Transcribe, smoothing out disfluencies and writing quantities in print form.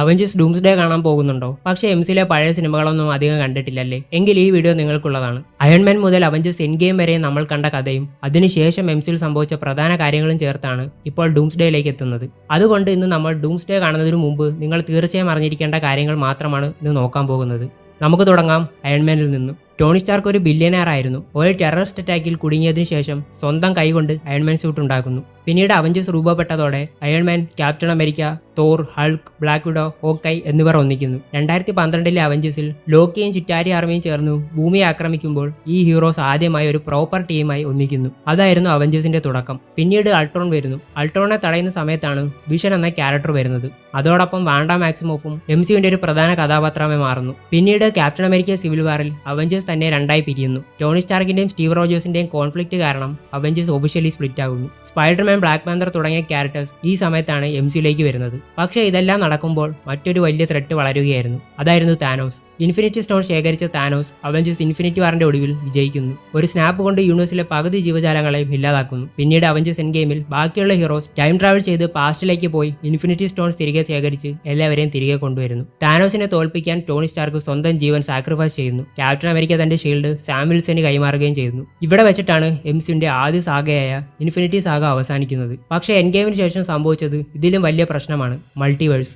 Avengers doomsday കാണാൻ പോകുന്നുണ്ടോ? പക്ഷേ എംസിയിലെ പഴയ സിനിമകളൊന്നും അധികം കണ്ടിട്ടില്ലല്ലേ? എങ്കിൽ ഈ വീഡിയോ നിങ്ങൾക്കുള്ളതാണ്. അയൺമാൻ മുതൽ അവഞ്ചേഴ്സ് എൻഡ് ഗെയിം വരെ നമ്മൾ കണ്ട കഥയും അതിനുശേഷം എംസിയിൽ സംഭവിച്ച പ്രധാന കാര്യങ്ങളും ചേർത്താണ് ഇപ്പോൾ ഡൂംസ്ഡേയിലേക്ക് എത്തുന്നത്. അതുകൊണ്ട് ഇന്ന് നമ്മൾ ഡൂംസ്ഡേ കാണുന്നതിന് മുമ്പ് നിങ്ങൾ തീർച്ചയായും അറിഞ്ഞിരിക്കേണ്ട കാര്യങ്ങൾ മാത്രമാണ് ഇന്ന് നോക്കാൻ പോകുന്നത്. നമുക്ക് തുടങ്ങാം അയൺമാനിൽ നിന്നും. ടോണി സ്റ്റാർക്ക് ഒരു ബില്യനെയർ ആയിരുന്നു. ഒരു ടെററിസ്റ്റ് അറ്റാക്കിൽ കുടുങ്ങിയതിനു ശേഷം സ്വന്തം കൈകൊണ്ട് അയൺമാൻ സ്യൂട്ട് ഉണ്ടാക്കുന്നു. പിന്നീട് അവഞ്ചേഴ്സ് രൂപപ്പെട്ടതോടെ Iron Man, Captain America, Thor, Hulk, Black Widow, Hawkeye എന്നിവർ ഒന്നിക്കുന്നു. 2012 അവഞ്ചേഴ്സിൽ ലോക്കിയും ചിറ്റാരി ആർമിയും ചേർന്നു ഭൂമിയെ ആക്രമിക്കുമ്പോൾ ഈ ഹീറോസ് ആദ്യമായി ഒരു പ്രോപ്പർ ടീമായി ഒന്നിക്കുന്നു. അതായിരുന്നു അവഞ്ചേഴ്സിന്റെ തുടക്കം. പിന്നീട് അൾട്രോൺ വരുന്നു. അൾട്രോണിനെ തടയുന്ന സമയത്താണ് വിഷൻ എന്ന ക്യാരക്ടർ വരുന്നത്. അതോടൊപ്പം വാണ്ട മാക്സിമോഫും എംസിയുടെ ഒരു പ്രധാന കഥാപാത്രമായി മാറുന്നു. പിന്നീട് ക്യാപ്റ്റൻ അമേരിക്ക സിവിൽ വാറിൽ അവഞ്ചേഴ്സ് തന്നെ രണ്ടായി പിരിയുന്നു. ടോണി സ്റ്റാർക്കിന്റെയും സ്റ്റീവ് റോജേഴ്സിന്റെയും കോൺഫ്ലിക്റ്റ് കാരണം അവഞ്ചേഴ്സ് ഒഫീഷ്യലി സ്പ്ലിറ്റ് ആകുന്നു. സ്പൈഡർമാൻ, ബ്ലാക്ക് പാന്തർ തുടങ്ങിയ ക്യാരക്ടേഴ്സ് ഈ സമയത്താണ് എംസിയിലേക്ക് വരുന്നത്. പക്ഷേ ഇതെല്ലാം നടക്കുമ്പോൾ മറ്റൊരു വലിയ ത്രെട്ട് വളരുകയായിരുന്നു. അതായിരുന്നു താനോസ്. ഇൻഫിനിറ്റി സ്റ്റോൺ ശേഖരിച്ച താനോസ് അവഞ്ചേഴ്സ് ഇൻഫിനിറ്റി വാറിന്റെ ഒടുവിൽ വിജയിക്കുന്നു. ഒരു സ്നാപ്പ് കൊണ്ട് യൂണിവേഴ്സിലെ പകുതി ജീവജാലങ്ങളെയും ഇല്ലാതാക്കുന്നു. പിന്നീട് അവഞ്ചേഴ്സ് എൻഡ് ഗെയിമിൽ ബാക്കിയുള്ള ഹീറോസ് ടൈം ട്രാവൽ ചെയ്ത് പാസ്റ്റിലേക്ക് പോയി ഇൻഫിനിറ്റി സ്റ്റോൺസ് തിരികെ ശേഖരിച്ച് എല്ലാവരെയും തിരികെ കൊണ്ടുവരുന്നു. താനോസിനെ തോൽപ്പിക്കാൻ ടോണി സ്റ്റാർക്ക് സ്വന്തം ജീവൻ സാക്രിഫൈസ് ചെയ്യുന്നു. ക്യാപ്റ്റൻ അമേരിക്ക തന്റെ ഷീൽഡ് സാം വിൽസന് കൈമാറുകയും ചെയ്യുന്നു. ഇവിടെ വെച്ചിട്ടാണ് എംസിയുടെ ആദ്യ സാഗയായ ഇൻഫിനിറ്റി സാഗ അവസാനിക്കുന്നത്. പക്ഷേ എൻഡ് ഗെയിമിന് ശേഷം സംഭവിച്ചത് ഇതിലും വലിയ പ്രശ്നമാണ്: മൾട്ടിവേഴ്സ്.